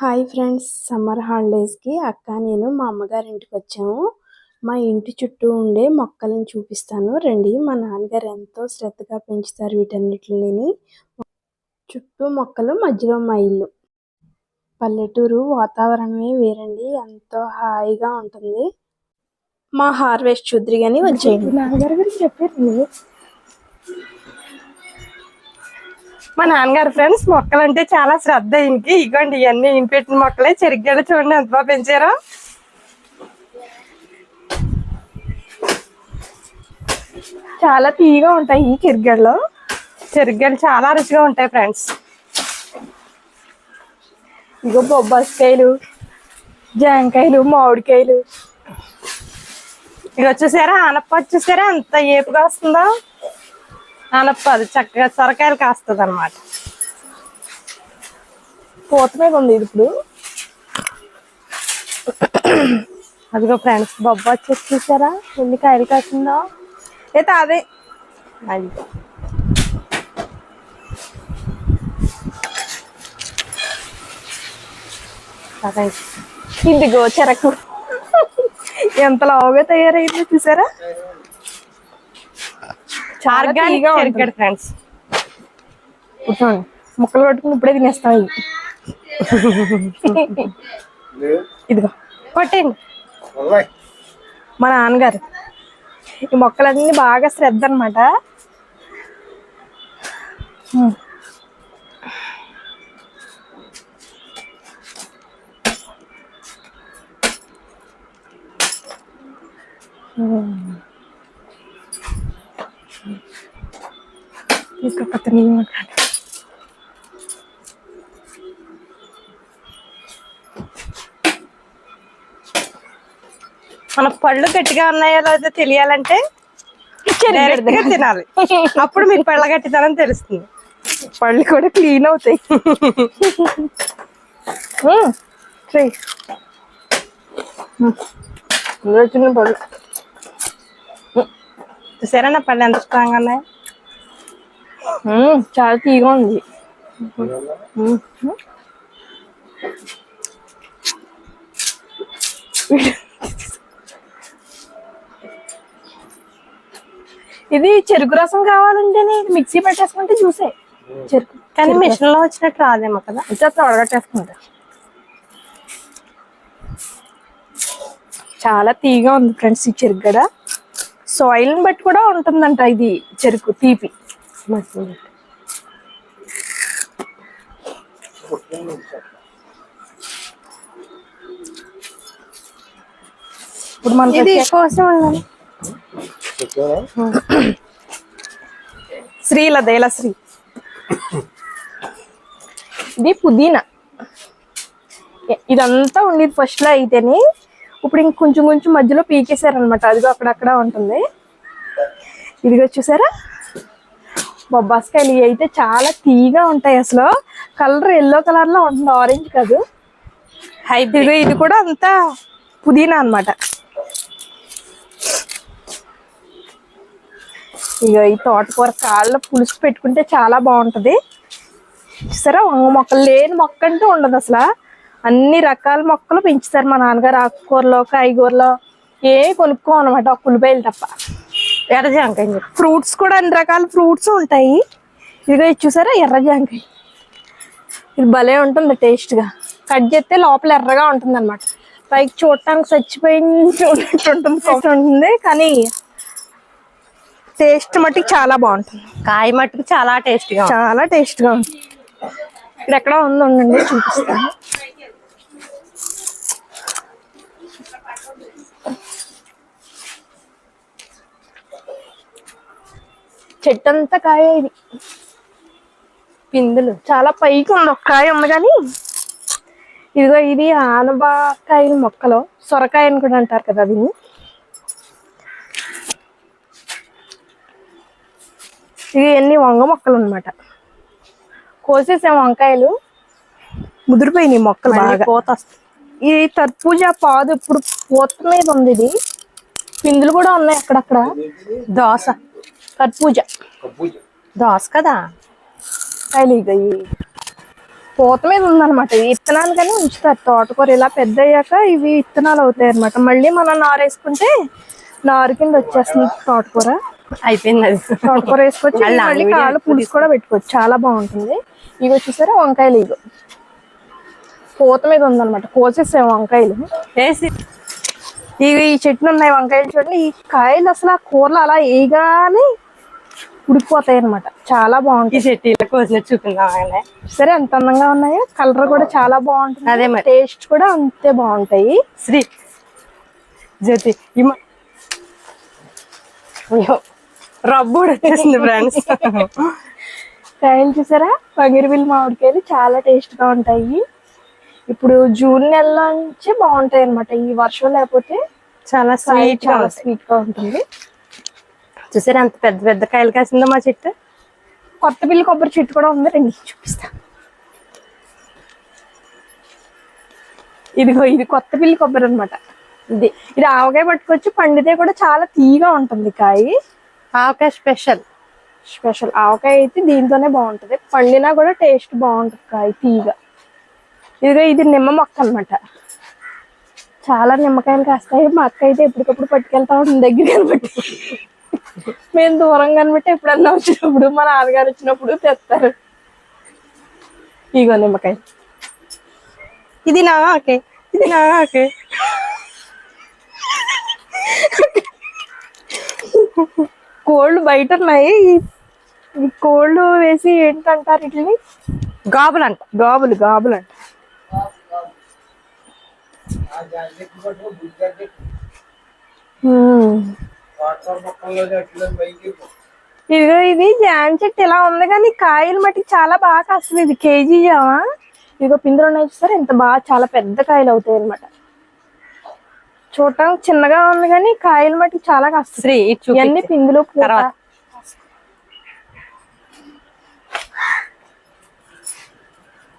Hi friends, summer హాలిడేస్కి అక్క నేను మా అమ్మగారి ఇంటికి వచ్చాము. మా ఇంటి చుట్టూ ఉండే మొక్కలను చూపిస్తాను రండి. మా నాన్నగారు ఎంతో శ్రద్ధగా పెంచుతారు వీటన్నిటిని. చుట్టూ మొక్కలు, మధ్యలో మా ఇల్లు. పల్లెటూరు వాతావరణమే వేరండి, ఎంతో హాయిగా ఉంటుంది. మా హార్వెస్ట్ చూద్దరు కానీ వచ్చేయండి. నాన్నగారి గురించి చెప్పారు. మా నాన్నగారు ఫ్రెండ్స్ మొక్కలు అంటే చాలా శ్రద్ధ. ఇంకి ఇగోండి ఇవన్నీ ఇంటి పెట్టిన మొక్కలే. చెరిగడ్డ చూడండి ఎంత బాగా పెంచారో. చాలా తీయగా ఉంటాయి ఈ చెరిగడ్డలు. చెరిగడ్డలు చాలా రుచిగా ఉంటాయి ఫ్రెండ్స్. ఇగో బొబ్బాసికాయలు, జాంకాయలు, మామిడికాయలు. ఇక వచ్చేసారా ఆనప, వచ్చేసారా ఎంత ఏపుగా వస్తుందో. ఆనప అది చక్కగా సొరకాయలు కాస్తుంది అనమాట. పూత మీద ఉంది ఇది ఇప్పుడు. అదిగో ఫ్రెండ్స్ బొబ్బాయి చెట్టు చూసారా ఎన్ని కాయలు కాసిందో. అయితే అదే అది ఇదిగో చెరకు ఎంత లావుగా తయారైందో చూసారా. ఆర్గానిక్ చెరుగడ్డ ఫ్రెండ్స్. కూర్చోండి, ముక్కలు కొట్టుకుని ఇప్పుడే తినేస్తాం. ఇదిగో కొట్టండి. మా నాన్నగారు ఈ మొక్కలన్నీ బాగా శ్రద్ధ అనమాట. మన పళ్ళు గట్టిగా ఉన్నాయో లేదో తెలియాలంటే తినాలి. అప్పుడు మీకు పళ్ళ గట్టిదనం తెలుస్తుంది. పళ్ళు కూడా క్లీన్ అవుతాయి. చిన్న పళ్ళు చూసారా నా పళ్ళు ఎంత స్ట్రాంగ్ ఉన్నాయి. చాలా తీగా ఉంది. ఇది చెరుకు రసం కావాలంటేనే మిక్సీ పెట్టేసుకుంటే చూసే చెరుకు, కానీ మిషన్ లో వచ్చినట్టు రాదేమో కదా. అయితే తొడగట్టేసుకుంటా. చాలా తీగా ఉంది ఫ్రెండ్స్ ఈ చెరుకు గడ. సాయిల్ ని బట్టి కూడా ఉంటుందంట ఇది చెరుకు తీపి. ఇప్పుడు మనకి ఇది కోసం ఉండాలి. శ్రీలదేల శ్రీ. ఇది పుదీనా. ఇదంతా ఉండేది ఫస్ట్ లో అయితేనే. ఇప్పుడు ఇంక కొంచెం కొంచెం మధ్యలో పీకేసారనమాట. అదిగో అక్కడక్కడ ఉంటుంది. ఇదిగో చూసారా బొబ్బాసికాయలు. ఇవి అయితే చాలా తీగా ఉంటాయి. అసలు కలర్ ఎల్లో కలర్ లో ఉంటుంది, ఆరెంజ్ కాదు. ఇదిగో ఇది కూడా అంతా పుదీనా అనమాట. ఇక ఈ తోటకూర కాళ్ళ పులుసు పెట్టుకుంటే చాలా బాగుంటది. చూసారా వంగ మొక్కలు లేని మొక్క అంటూ ఉండదు అసలు. అన్ని రకాల మొక్కలు పెంచుతారు మా నాన్నగారు. ఆకుకూరలో, కాయగూరలో ఏ కొనుక్కో అనమాట, ఒక ఉల్లిపాయలు తప్ప. ఎర్ర జాంకాయ ఫ్రూట్స్ కూడా అన్ని రకాల ఫ్రూట్స్ ఉంటాయి. ఇదిగో ఇది చూసారా ఎర్ర జాంకాయ. ఇది భలే ఉంటుంది టేస్ట్ గా. కట్ చేస్తే లోపల ఎర్రగా ఉంటుంది అనమాట. పైకి చూడటానికి చచ్చిపోయింది ఉంటుంది, కానీ టేస్ట్ మట్టుకు చాలా బాగుంటుంది. కాయ మట్టుకు చాలా టేస్ట్గా ఉంటుంది. ఇక్కడ ఎక్కడ ఉందండి చూపిస్తాను. చెట్టు అంతా కాయ. ఇది పిందులు చాలా పైకి ఉంది. ఒక కాయ ఉంది కానీ. ఇదిగో ఇది ఆనబాకాయల మొక్కలు, సొరకాయ అని కూడా అంటారు కదా. అది ఇవన్నీ వంగ మొక్కలు అనమాట. కోసేసాం వంకాయలు, ముదిరిపోయినాయి మొక్కలు బాగా. పూత వస్తుంది. ఇది తర్బూజా పాదు ఇప్పుడు పూత మీద ఉంది. ఇది పిందులు కూడా ఉన్నాయి అక్కడక్కడ. దోస తర్బూజా, దోస కదా. కాయలు ఇక పూత మీద ఉందన్నమాట. ఈ విత్తనాలు కానీ ఉంచుతారు తోటకూర. ఇలా పెద్ద అయ్యాక ఇవి విత్తనాలు అవుతాయి అనమాట. మళ్ళీ మనం నారు వేసుకుంటే నారు కింద వచ్చేస్తుంది తోటకూర. అయిపోయింది అది. తోటకూర వేసుకోవచ్చు. మళ్ళీ కాళ్ళు పులుసు కూడా పెట్టుకోవచ్చు, చాలా బాగుంటుంది. ఇగో చూసారా వంకాయలు, ఇగో పూత మీద ఉందన్నమాట. కోసేసాము వంకాయలు వేసి. ఇవి ఈ చెట్లు ఉన్నాయి వంకాయలు చూడండి. ఈ కాయలు అసలు ఆ కూరలు అలా వేయగానే ఉడికిపోతాయి అనమాట. చాలా బాగుంటుంది. ఈ చెట్టు కోసిన చూపిందాం. సరే ఎంత అందంగా ఉన్నాయో. కలర్ కూడా చాలా బాగుంటుంది. అదే మరి టేస్ట్ కూడా అంతే బాగుంటాయి. శ్రీ జ్యోతి రబ్బు వచ్చేసింది ఫ్రెండ్స్. కాయలు చూసారా, బంగిరిబిల్లి మామిడికాయలు చాలా టేస్ట్ గా ఉంటాయి. ఇప్పుడు జూన్ నెల నుంచి బాగుంటాయి అనమాట. ఈ వర్షం లేకపోతే చాలా స్వీట్ గా ఉంటుంది. చూసారా అంత పెద్ద పెద్ద కాయలు కాసిందో మా చెట్టు. కొత్త పిల్లి కొబ్బరి చెట్టు కూడా ఉంది, రండి చూపిస్తా. ఇదిగో ఇది కొత్త పిల్లి కొబ్బరి అనమాట. ఇది ఆవకాయ పట్టుకొచ్చి పండితే కూడా చాలా తీయగా ఉంటుంది కాయ. ఆవకాయ స్పెషల్ ఆవకాయ అయితే దీంతోనే బాగుంటది. పండినా కూడా టేస్ట్ బాగుంటుంది కాయ తీయగా. ఇదిగో ఇది నిమ్మ మొక్క అనమాట. చాలా నిమ్మకాయలు కాస్తాయి. మా అక్క అయితే ఎప్పటికప్పుడు పట్టుకెళ్తా ఉంటుంది దగ్గర కనబట్టి. మేము దూరం కనబట్టి ఎప్పుడన్నా వచ్చినప్పుడు మా నాన్నగారు వచ్చినప్పుడు తెస్తారు. ఇగో నిమ్మకాయ. ఇది నాకే, ఇది నాకే. కోళ్ళు బయట ఉన్నాయి. ఈ కోళ్ళు వేసి ఏంటంటారు వీటిని? గాబులు అంట. గాబులు అంట. ఇదిగో ఇది జాన్ చెట్టు ఇలా ఉంది కానీ కాయలు మట్టి చాలా బాగా కాస్తుంది. ఇది కేజీ జామా. ఇదిగో పిందులు ఉన్నాయి చూసారు, ఎంత బాగా చాలా పెద్ద కాయలు అవుతాయి అనమాట. చూడటానికి చిన్నగా ఉంది కానీ కాయలు మట్టి చాలా కాస్తుంది. ఇవన్నీ పిందులు.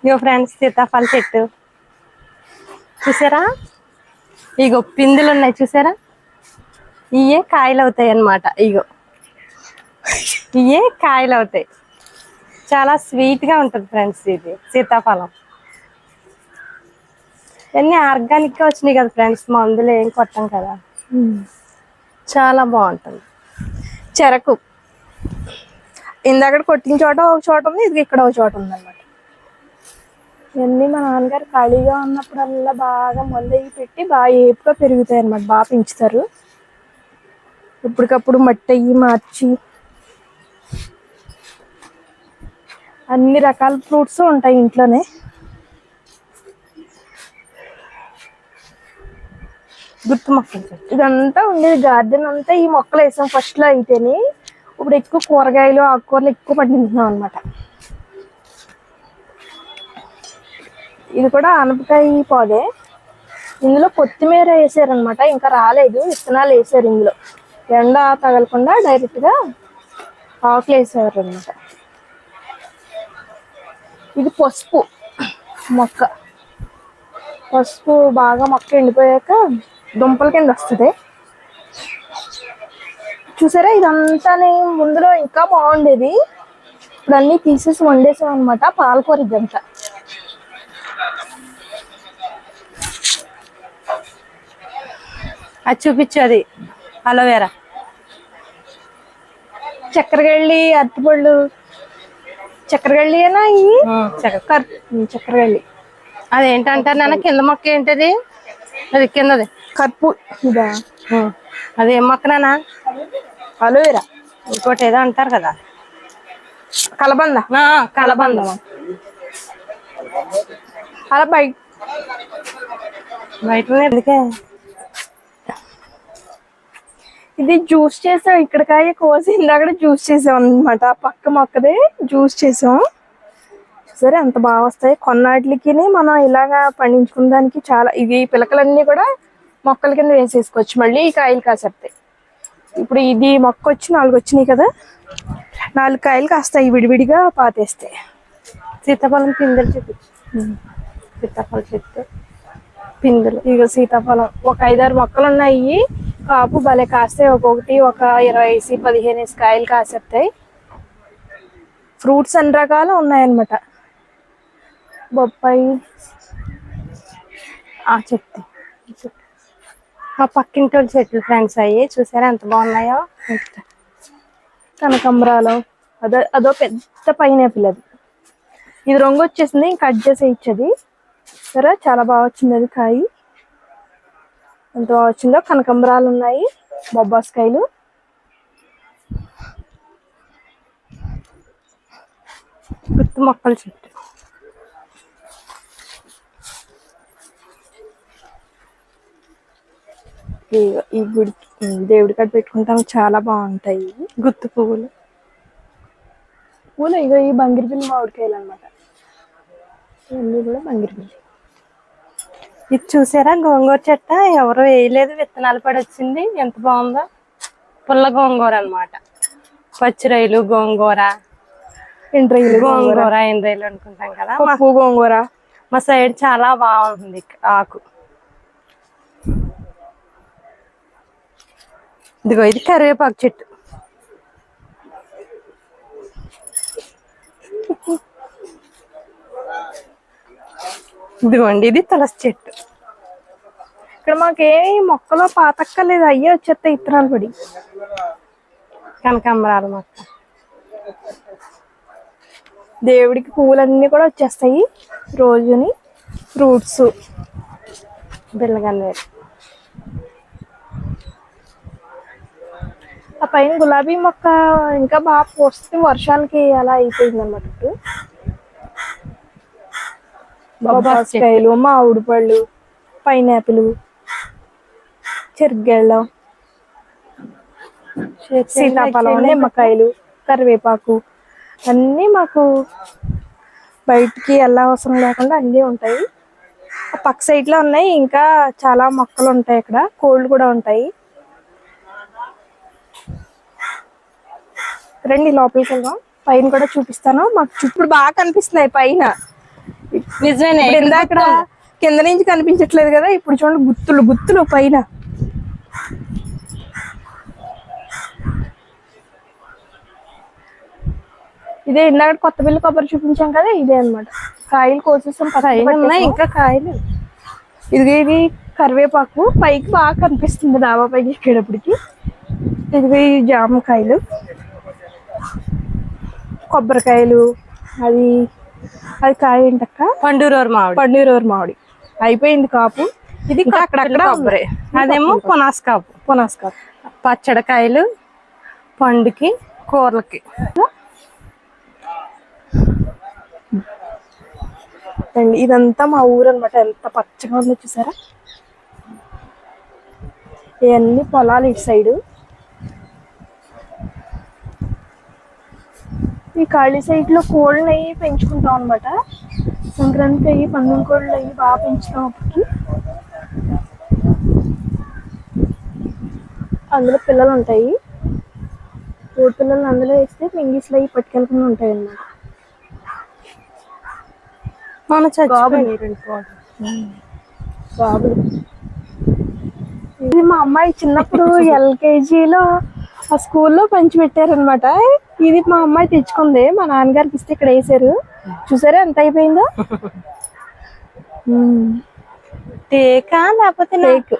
ఇగో ఫ్రెండ్స్ సీతాఫల చెట్టు చూసారా, ఇగో పిందులు ఉన్నాయి చూసారా. ఇవే కాయలు అవుతాయి అన్నమాట. ఇవే కాయలు అవుతాయి. చాలా స్వీట్ గా ఉంటుంది ఫ్రెండ్స్. ఇది సీతాఫలం. ఇవన్నీ ఆర్గానిక్ గా వచ్చినాయి కదా ఫ్రెండ్స్, మందులు ఏం కొట్టాం కదా. చాలా బాగుంటుంది. చెరకు ఇందాక కొట్టిన చోట ఒక చోట ఉంది, ఇది ఇక్కడ ఒక చోట ఉంది అనమాట. ఇవన్నీ మా నాన్నగారు ఖాళీగా ఉన్నప్పుడల్లా బాగా మందు పెట్టి బాగా ఏపుగా పెరుగుతాయి అనమాట. బాగా పెంచుతారు. ఇప్పటికప్పుడు మట్టి అయ్యి మార్చి అన్ని రకాల ఫ్రూట్స్ ఉంటాయి ఇంట్లోనే. గుర్తు మొక్కలు ఇదంతా ఉండేది గార్డెన్ అంతా. ఈ మొక్కలు వేసాం ఫస్ట్ లో అయితేనే. ఇప్పుడు ఎక్కువ కూరగాయలు ఆకుకూరలు ఎక్కువ పండించున్నాం అనమాట. ఇది కూడా ఆనపకాయ పోదే. ఇందులో కొత్తిమీర వేసారనమాట. ఇంకా రాలేదు, విత్తనాలు వేసారు ఇందులో. ఎండ తగలకుండా డైరెక్ట్ గా ఆకులు వేసారు అనమాట. ఇది పసుపు మొక్క. పసుపు బాగా మొక్క ఎండిపోయాక దుంపల కింద వస్తుంది చూసారా. ఇదంతా ముందులో ఇంకా బాగుండేది. ఇప్పుడు అన్ని తీసేసి వండేసాం అనమాట. పాలకూర ఇదంతా. అది చూపించు. అది అలోవేరా. చక్కెరగళ్ళి, అరటిపళ్ళు. చక్కెరగళ్ళి అయినా ఇవి చక్కెరగళ్ళి. అదేంటంటారు నాన్న? కింద మొక్క ఏంటది? అది కిందది కర్పూ. ఇదా అదేం మొక్క నాన్న? అలోవేరా. ఇంకోటి ఏదో అంటారు కదా, కలబంద. కలబంద. అలా బయట ఎందుకే ఇది జ్యూస్ చేసాం. ఇక్కడికాయ కోసి ఇందాక జ్యూస్ చేసాం అనమాట. పక్క మొక్కదే జ్యూస్ చేసాం. సరే ఎంత బాగా వస్తాయి. కొన్నాటికి మనం ఇలాగా పండించుకున్న దానికి చాలా. ఇవి పిలకలన్నీ కూడా మొక్కల కింద వేసేసుకోవచ్చు. మళ్ళీ ఈ కాయలు కాసేస్తాయి. ఇప్పుడు ఇది మొక్క వచ్చి 4 వచ్చినాయి కదా, 4 కాయలు కాస్తాయి విడివిడిగా పాతేస్తే. సీతాఫలం పిందెలు చూపించు. సీతాఫల చెట్టు పిందెలు. ఇక సీతాఫలం ఒక 5-6 మొక్కలు ఉన్నాయి. కాపు భలే కాస్తాయి. ఒక్కొక్కటి ఒక 20-15 కాయలు కాసేస్తాయి. ఫ్రూట్స్ అన్ని రకాలు ఉన్నాయన్నమాట. బొప్పాయి చెట్టు మా పక్కింటి వాళ్ళ చెట్లు ఫ్రెండ్స్ అయ్యి చూసారా ఎంత బాగున్నాయో. కనకంబరాలు అదో పెద్ద పైనాపిల్ అది. ఇది రంగు వచ్చేసింది, ఇంకా కట్ చేసి ఇచ్చేది సరే. చాలా బాగా వచ్చింది అది కాయ, ఎంత బాగా వచ్చిందో. కనకంబరాలు ఉన్నాయి, బొబ్బాస్కాయలు. గుత్తి మొక్కల చెట్టు. ఈ గుడికి దేవుడి కాడ పెట్టుకుంటాం, చాలా బాగుంటాయి. గుత్తి పువ్వులు ఇగో ఈ బంగిరిపిల్లి మామిడికాయలు అనమాట. ఇవన్నీ కూడా బంగిరిపిల్లి. ఇది చూసారా గోంగూర చెట్ట, ఎవరు వేయలేదు, విత్తనాలు పడి వచ్చింది. ఎంత బాగుందో. పుల్ల గోంగూర అన్నమాట. పచ్చిరొయ్యలు గోంగూర, ఎండ్రొయ్యలు గోంగూర ఎండ్రొయ్యలు అనుకుంటాం కదా. పప్పు గోంగూర మా సైడ్ చాలా బాగుంటుంది ఆకు. ఇదిగో ఇది కరివేపాకు చెట్టు. ఇదిగోండి ఇది తులసి చెట్టు. ఇక్కడ మాకేమి మొక్కలో పాతక్కర్లేదు, అయ్యే వచ్చేస్తాయి ఇత్తనాలు పడి. కనకాంబరాలు మొక్క. దేవుడికి పువ్వులన్నీ కూడా వచ్చేస్తాయి రోజుని. ఫ్రూట్స్ బిల్లగన్నేరు. ఆ పైన గులాబీ మొక్క ఇంకా బాగా పోస్తే వర్షాలకి అలా అయిపోయింది అనమాట. ఇప్పుడు బొబ్బాస్కాయలు, మామిడి పళ్ళు, పైనాపిల్, చెరుగెళ్ళం, సీతాఫలం, నిమ్మకాయలు, కరివేపాకు అన్నీ మాకు బయటికి ఎలా అవసరం లేకుండా అన్నీ ఉంటాయి. పక్క సైడ్ లో ఉన్నాయి, ఇంకా చాలా మొక్కలు ఉంటాయి. ఇక్కడ కోళ్ళు కూడా ఉంటాయి. రండి లోపలికి వెళ్దాం, పైన కూడా చూపిస్తాను. మాకు చుట్టూ బాగా కనిపిస్తున్నాయి పైన. నిజమే, అక్కడ కింద నుంచి కనిపించట్లేదు కదా, ఇప్పుడు చూడండి గుత్తులు గుత్తులు పైన. ఇదే ఇందాక కొత్త బిల్లు కొబ్బరి చూపించాం కదా, ఇదే అనమాట. కాయలు కోసేసాం, ఇంకా కాయలు. ఇది కరివేపాకు పైకి బాగా కనిపిస్తుంది డాబా పైకి ఎక్కేటప్పటికి. ఇది జామకాయలు, కొబ్బరికాయలు. అది కాయ ఏంటక్క? పండురోరు మామిడి. పండురోరు మామిడి అయిపోయింది కాపు. ఇది అక్కడక్కడ కొబ్బరి, అదేమో పునాసకాపు. పునాసకాపు. పచ్చడికాయలు పండుకి, కూరలకి. అండి ఇదంతా మా ఊరు అనమాట. ఎంత పచ్చగా ఉందో చూసారా. ఇవన్నీ పొలాలు ఇటు సైడు. ఈ ఖాళీ సైడ్ లో కోళ్ళని అవి పెంచుకుంటాం అనమాట. సంక్రాంతికి అవి పందుల కోళ్ళు అవి బాగా పెంచుతాం. అప్పటికి అందులో పిల్లలు ఉంటాయి. కోడి పిల్లలు అందులో వేస్తే మింగిస్లో అవి పట్టుకెళ్ళకుండా ఉంటాయి అన్నమాట. బాబులు. ఇది మా అమ్మాయి చిన్నప్పుడు ఎల్కేజీలో ఆ స్కూల్లో పంచి పెట్టారనమాట. ఇది మా అమ్మాయి తెచ్చుకుంది, మా నాన్నగారికి ఇస్తే ఇక్కడ వేసారు. చూసారా ఎంత అయిపోయిందో. టేకా లేకపోతే టేక్?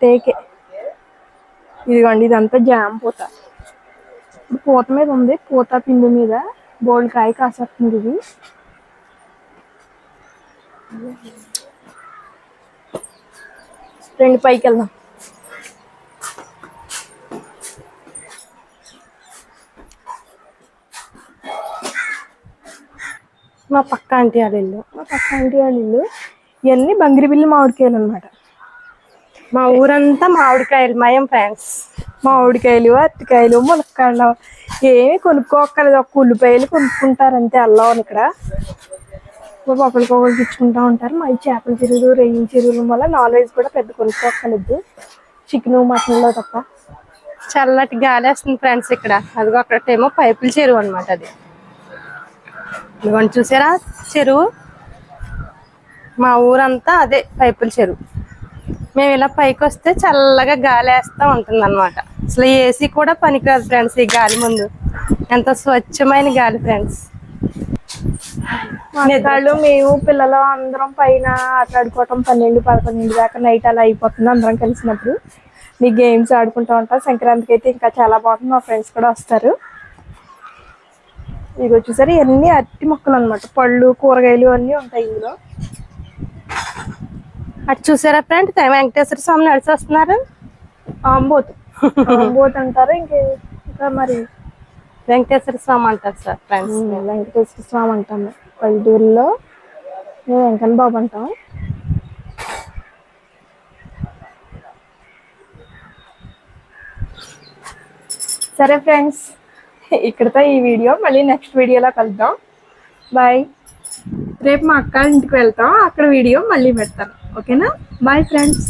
టేకే. ఇదిగోండి ఇదంతా జామ పూత. ఇప్పుడు పూత మీద ఉంది, పూత పిండి మీద బోల్డ్ కాయ కాసేస్తుంది. ఇది రెండు పైకి వెళ్దాం. మా పక్క ఆంటీ వాళ్ళ ఇల్లు. ఇవన్నీ బంగిరిపిల్లి మామిడికాయలు అనమాట. మా ఊరంతా మామిడికాయలు మయం ఫ్రెండ్స్. మామిడికాయలు, అరటికాయలు, ములక్కాయలు ఏమి కొనుక్కోక్కర్లేదు. ఒక ఉల్లిపాయలు కొనుక్కుంటారు అంతే. అల్లం ఇక్కడ ఒకరికొకరు తెచ్చుకుంటా ఉంటారు. మా చేపల చెరువులు, రొయ్యల చెరువుల వల్ల నాన్ వెజ్ కూడా పెద్ద కొనుక్కోక్కర్లేదు, చికెన్ మటన్లో తప్ప. చల్లటి గాలి వస్తుంది ఫ్రెండ్స్ ఇక్కడ. అదిగో అక్కడేమో పైపుల చెరువు అనమాట. అది ఇదిగోండి చూసారా చెరువు. మా ఊరంతా అదే పైపుల చెరువు. మేము ఇలా పైకి వస్తే చల్లగా గాలి వేస్తూ ఉంటుంది అనమాట. అసలు ఏసీ కూడా పనికిరాదు ఫ్రెండ్స్ ఈ గాలి ముందు. ఎంత స్వచ్ఛమైన గాలి ఫ్రెండ్స్. వాళ్ళు మేము పిల్లలు అందరం పైన ఆటలాడుకోవటం 12-11 దాకా నైట్ అలా అయిపోతుంది అందరం కలిసినప్పుడు. నీ గేమ్స్ ఆడుకుంటూ ఉంటాం. సంక్రాంతికి అయితే ఇంకా చాలా బాగుంటుంది. మా ఫ్రెండ్స్ కూడా వస్తారు. ఇవి వచ్చేసరి ఇవన్నీ అరటి మొక్కలు అనమాట. పళ్ళు కూరగాయలు అన్నీ ఉంటాయి ఇందులో. అటు చూసారా ఫ్రెండ్, వెంకటేశ్వర స్వామి నడిచి వస్తున్నారు. ఆంబోత్ అంటారు. ఇంకా మరి వెంకటేశ్వర స్వామి అంటారు సార్ ఫ్రెండ్స్. వెంకటేశ్వర స్వామి అంటాము పల్లెటూరులో. మేము వెంకన్న బాబు అంటాం. సరే ఫ్రెండ్స్, ఇక్కడతో ఈ వీడియో. మళ్ళీ నెక్స్ట్ వీడియోలో కలుద్దాం. బాయ్. రేపు మా అక్క ఇంటికి వెళ్తాం. అక్కడ వీడియో మళ్ళీ పెడతాను. ఓకేనా? Bye friends.